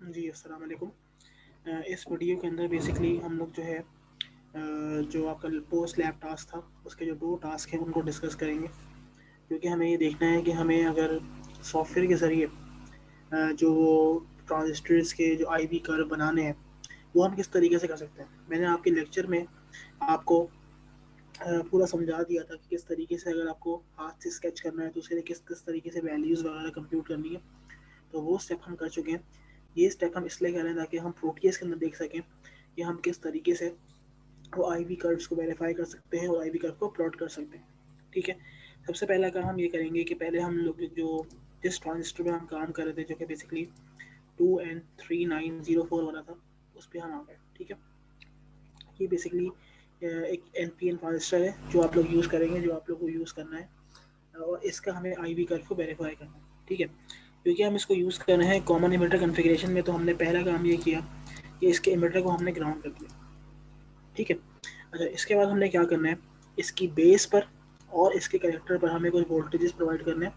जी, अस्सलाम वालेकुम। इस वीडियो के अंदर बेसिकली हम लोग जो है जो आपका पोस्ट लैब टास्क था उसके जो 2 टास्क हैं उनको डिस्कस करेंगे, क्योंकि हमें ये देखना है कि हमें अगर सॉफ्टवेयर के ज़रिए जो ट्रांजिस्टर्स के जो आईवी कर्व बनाने हैं वो हम किस तरीके से कर सकते हैं। मैंने आपके लेक्चर में आपको पूरा समझा दिया था कि किस तरीके से अगर आपको हाथ से स्केच करना है तो उसके लिए किस किस तरीके से वैल्यूज़ वगैरह कंप्यूट करनी है, तो वो स्टेप हम कर चुके हैं। ये स्टेप हम इसलिए कर रहे हैं ताकि हम प्रोटीएस के अंदर देख सकें कि हम किस तरीके से वो आईवी कर्व्स को वेरीफाई कर सकते हैं और आईवी कर्व को प्लॉट कर सकते हैं। ठीक है, सबसे पहला काम हम ये करेंगे कि पहले हम लोग जो जिस ट्रांजिस्टर में हम काम कर रहे थे जो कि बेसिकली 2N3904 वाला था उस पर हम आ गए। ठीक है, ये बेसिकली एक NPN ट्रांजिस्टर है जो आप लोग यूज़ करेंगे, जो आप लोग को यूज़ करना है, और इसका हमें आईवी कर्व को वेरीफाई करना है। ठीक है, क्योंकि हम इसको यूज़ कर रहे हैं कॉमन इमिटर कॉन्फ़िगरेशन में, तो हमने पहला काम ये किया कि इसके इमिटर को हमने ग्राउंड कर दिया। ठीक है, अच्छा, इसके बाद हमने क्या करना है, इसकी बेस पर और इसके कलेक्टर पर हमें कुछ वोल्टेजेस प्रोवाइड करने हैं,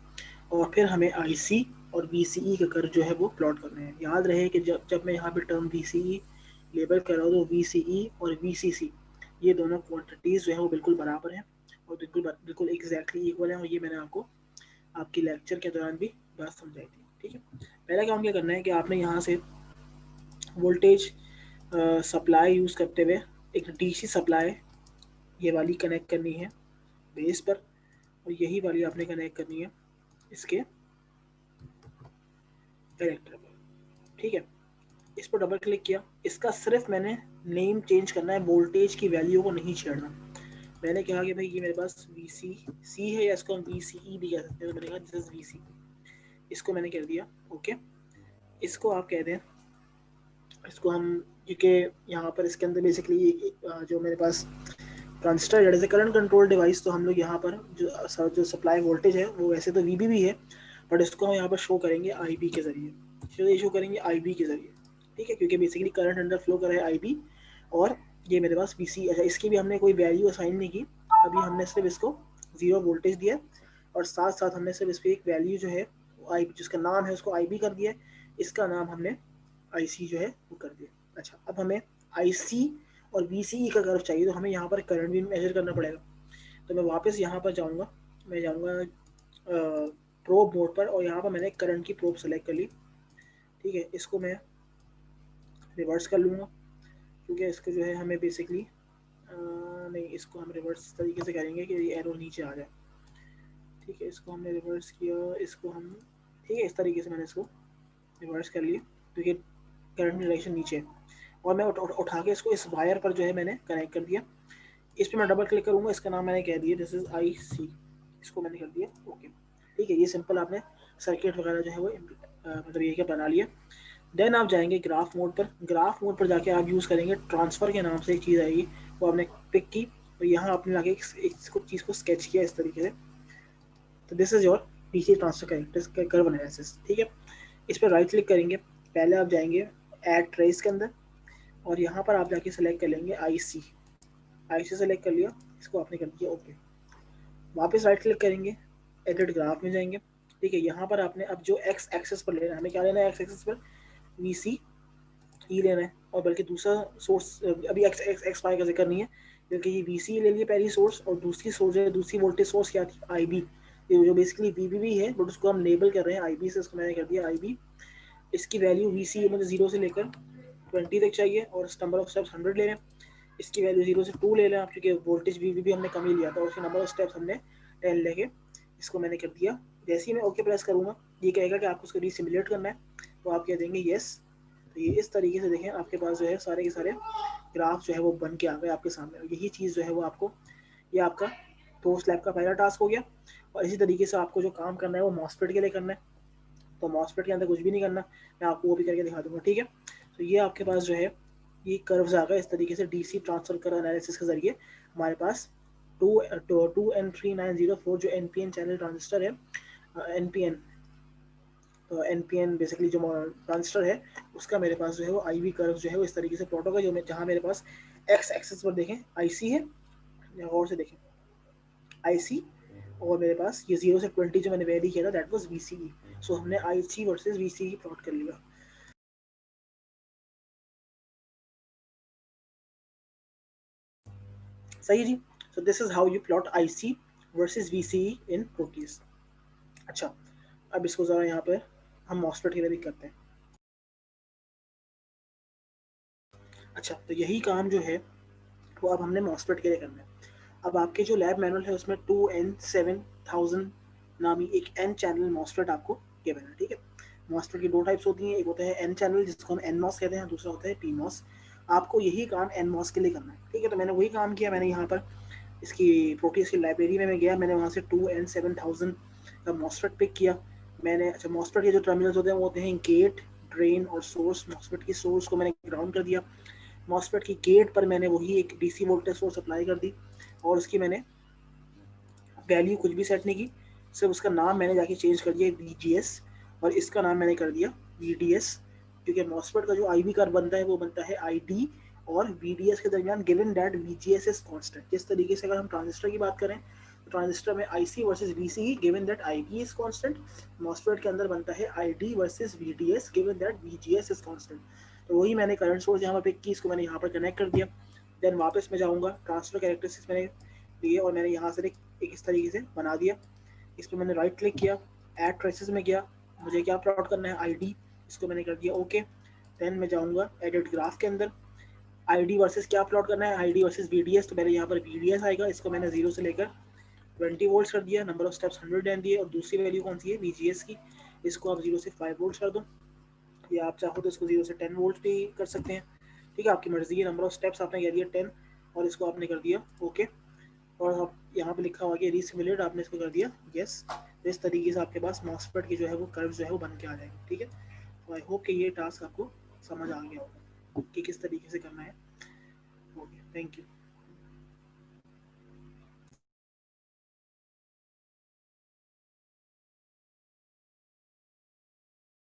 और फिर हमें आईसी और वीसीई का कर्व जो है वो प्लॉट करने हैं। याद रहे कि जब जब मैं यहाँ पे टर्म वीसीई लेबल कर रहा हूँ तो वीसीई और वीसीसी ये दोनों क्वांटिटीज़ जो है वो बिल्कुल बराबर हैं और बिल्कुल बिल्कुल एग्जैक्टली इक्वल हैं, और ये मैंने आपको आपकी लेक्चर के दौरान भी बात समझाई थी। ठीक है, पहला काम क्या करना है कि आपने यहाँ से वोल्टेज सप्लाई यूज़ करते हुए एक डीसी सप्लाई ये वाली कनेक्ट करनी है बेस पर, और यही वाली आपने कनेक्ट करनी है इसके कलेक्टर पर। ठीक है, इस पर डबल क्लिक किया, इसका सिर्फ मैंने नेम चेंज करना है, वोल्टेज की वैल्यू को नहीं छेड़ना। मैंने कहा कि भाई ये मेरे पास वी सी है या इसको हम वी सी ई भी कह सकते हैं, तो मैंने कहा दिस इज वी सी, इसको मैंने कर दिया ओके। इसको आप कह दें, इसको हम, क्योंकि यहाँ पर इसके अंदर बेसिकली जो मेरे पास ट्रांजिस्टर जैसे करंट कंट्रोल डिवाइस, तो हम लोग यहाँ पर जो सप्लाई वोल्टेज है वो वैसे तो वीबी भी है, बट इसको हम यहाँ पर शो करेंगे आईबी के ज़रिए, शो करेंगे आईबी के ज़रिए। ठीक है, क्योंकि बेसिकली करंट अंदर फ्लो कर रहा है आईबी, और ये मेरे पास वीसी। अच्छा, इसकी भी हमने कोई वैल्यू असाइन नहीं की, अभी हमने सिर्फ इसको 0 वोल्टेज दिया, और साथ साथ हमने सिर्फ इस पर एक वैल्यू जो है आई जिसका नाम है उसको आईबी कर दिया, इसका नाम हमने आईसी जो है वो कर दिया। अच्छा, अब हमें आईसी और वीसीई का कर्व चाहिए, तो हमें यहाँ पर करंट भी मेजर करना पड़ेगा। तो मैं वापस यहाँ पर जाऊँगा, मैं जाऊँगा प्रोब मोड पर, और यहाँ पर मैंने करंट की प्रोब सेलेक्ट कर ली। ठीक है, इसको मैं रिवर्स कर लूँगा, क्योंकि इसको जो है हमें बेसिकली नहीं, इसको हम रिवर्स तरीके से करेंगे कि ये एरो नीचे आ जाए। ठीक है, इसको हमने रिवर्स किया, इसको हम, ठीक है, इस तरीके से मैंने इसको रिवर्स कर लिया, क्योंकि करंट की डायरेक्शन नीचे है, और मैं उठा के इसको इस वायर पर जो है मैंने कनेक्ट कर दिया। इस पर मैं डबल क्लिक करूँगा, इसका नाम मैंने कह दिया दिस इज आई सी, इसको मैंने कर दिया ओके। ठीक है, ये सिंपल आपने सर्किट वगैरह जो है वो मतलब ये क्या बना लिया। देन आप जाएंगे ग्राफ मोड पर, ग्राफ मोड पर जाके आप यूज़ करेंगे ट्रांसफ़र के नाम से एक चीज़ आएगी, वो आपने पिक की, और यहाँ आपने लाके एक चीज़ को स्केच किया इस तरीके से, तो this is your DC transfer curve analysis. ठीक है, इस पर राइट क्लिक करेंगे, पहले आप जाएंगे ऐड ट्रेस के अंदर, और यहाँ पर आप जाके सेलेक्ट कर लेंगे आईसी, आईसी सेलेक्ट कर लिया, इसको आपने कर दिया ओके। वापस राइट क्लिक करेंगे, एडिट ग्राफ में जाएंगे। ठीक है, यहाँ पर आपने अब जो एक्स एक्सेस पर लेना है, हमें क्या लेना है एक्स एक्सेस पर, वी सी ई लेना है, और बल्कि दूसरा सोर्स अभी एक्स एक्स एक्स वाई का जिक्र नहीं है, क्योंकि ये वी सी ले लिए पहली सोर्स, और दूसरी सोर्स है, दूसरी वोल्टेज सोर्स क्या थी, आई बी, जो बेसिकली वी बी भी है, बट उसको हम लेबल कर रहे हैं आई बी से, इसको मैंने कर दिया आई बी। इसकी वैल्यू वी सी मुझे 0 से लेकर 20 तक चाहिए, और नंबर ऑफ स्टेप्स 100 ले रहे हैं। इसकी वैल्यू 0 से 2 ले लें आप, क्योंकि वोल्टेज भी हमने कम ही लिया था, और उसके नंबर ऑफ स्टेप्स हमने 10 लेके इसको मैंने कर दिया। जैसे ही मैं ओके प्रेस करूँगा, ये कहेगा कि आपको उसको रीसिमुलेट करना है, तो आप कह देंगे येस। तो ये इस तरीके से देखें आपके पास जो है सारे के सारे ग्राफ जो है वो बन के आ गए आपके सामने, और यही चीज़ जो है वो आपको, ये आपका पोस्ट लैब का पहला टास्क हो गया। और इसी तरीके से आपको जो काम करना है वो मॉसफेट के लिए करना है, तो मॉसफेट के अंदर कुछ भी नहीं करना, मैं आपको वो भी करके दिखा दूंगा। ठीक है, तो ये आपके पास जो है ये कर्व्स आ गए इस तरीके से डीसी ट्रांसफर कर एनालिसिस के जरिए हमारे पास 2N3904 जो NPN चैनल ट्रांजिस्टर है, NPN, तो NPN बेसिकली जो ट्रांजिस्टर है उसका मेरे पास जो है वो IV कर्व जो है वो इस तरीके से प्लॉट होगा, जो मैं जहाँ मेरे पास एक्स एक्सेस पर देखें IC है, या और से देखें IC, और मेरे पास ये 0 से 20 जो मैंने वेरी किया था दैट वाज VCE। सो हमने IC वर्सेस VCE प्लॉट कर लिया। सही जी। So this is how you plot IC versus VCE in Proteus. अच्छा, अब इसको जरा यहाँ पे हम मॉस्फेट के लिए भी करते हैं। अच्छा, तो यही काम जो है वो अब हमने मॉस्फेट के लिए करना है। अब आपके जो लैब मैनुअल है उसमें 2N7000 नामी एक एन चैनल मॉस्फेट आपको गिवन है, ठीक है। मॉस्फेट की दो टाइप्स होती हैं, एक होता है एन चैनल जिसको हम एन मॉस कहते हैं, दूसरा होता है पी मॉस। आपको यही काम एन मॉस के लिए करना है, ठीक है। तो मैंने वही काम किया, मैंने यहाँ पर इसकी प्रोटीज की लाइब्रेरी में मैं गया, मैंने वहाँ से 2N7000 का मॉस्फेट पिक किया मैंने। अच्छा, मॉस्फेट के जो टर्मिनल्स होते हैं वो होते हैं गेट, ड्रेन और सोर्स। मॉस्फेट की सोर्स को मैंने ग्राउंड कर दिया, मॉस्फेट की गेट पर मैंने वही एक डीसी वोल्टेज सोर्स अप्लाई कर दी और उसकी मैंने वैल्यू कुछ भी सेट नहीं की, सिर्फ उसका नाम मैंने जाके चेंज कर दिया VGS और इसका नाम मैंने कर दिया VDS, क्योंकि मॉस्फेट का जो IV कर्व बनता है वो बनता है ID और VDS के दरमियान given that VGS is constant. जिस तरीके से अगर हम ट्रांजिस्टर की बात करें तो ट्रांजिस्टर में IC versus VCE given that IB is constant, MOSFET के अंदर बनता है ID versus VDS given that VGS is constant. तो वही मैंने करंट सोर्स यहाँ पर पिक की, इसको मैंने यहाँ पर कनेक्ट कर दिया। देन वापस मैं जाऊँगा, ट्रांसफर कैरेक्टरिस्टिक्स मैंने लिए और मैंने यहाँ से एक इस तरीके से बना दिया। इस पर मैंने राइट क्लिक किया, ऐड ट्रेसेस में गया, मुझे क्या प्लॉट करना है आईडी, इसको मैंने कर दिया ओके। देन मैं जाऊँगा एडिट ग्राफ के अंदर, आईडी वर्सेस क्या प्लॉट करना है, आईडी वर्सेस वीडीएस। तो मेरे यहाँ पर वीडीएस आएगा, इसको मैंने 0 से लेकर 20 वोल्ट कर दिया, नंबर ऑफ स्टेप्स 100 देन दिए और दूसरी वैल्यू कौन सी है वीजीएस की, इसको आप 0 से 5 वोल्ट कर दो या आप चाहो तो इसको 0 से 10 वोल्ट भी कर सकते हैं, ठीक है, आपकी मर्जी है। नंबर ऑफ स्टेप्स आपने कह दिया 10 और इसको आपने कर दिया ओके। और आप यहाँ पे लिखा हुआ कि रीसिमुलेट, आपने इसको कर दिया यस। तो इस तरीके से आपके पास मॉस्फेट की जो है वो कर्व जो है वो बन के आ जाएगा, ठीक है। तो आई होप कि ये टास्क आपको समझ आ गया होगा कि किस तरीके से करना है। Okay, thank you.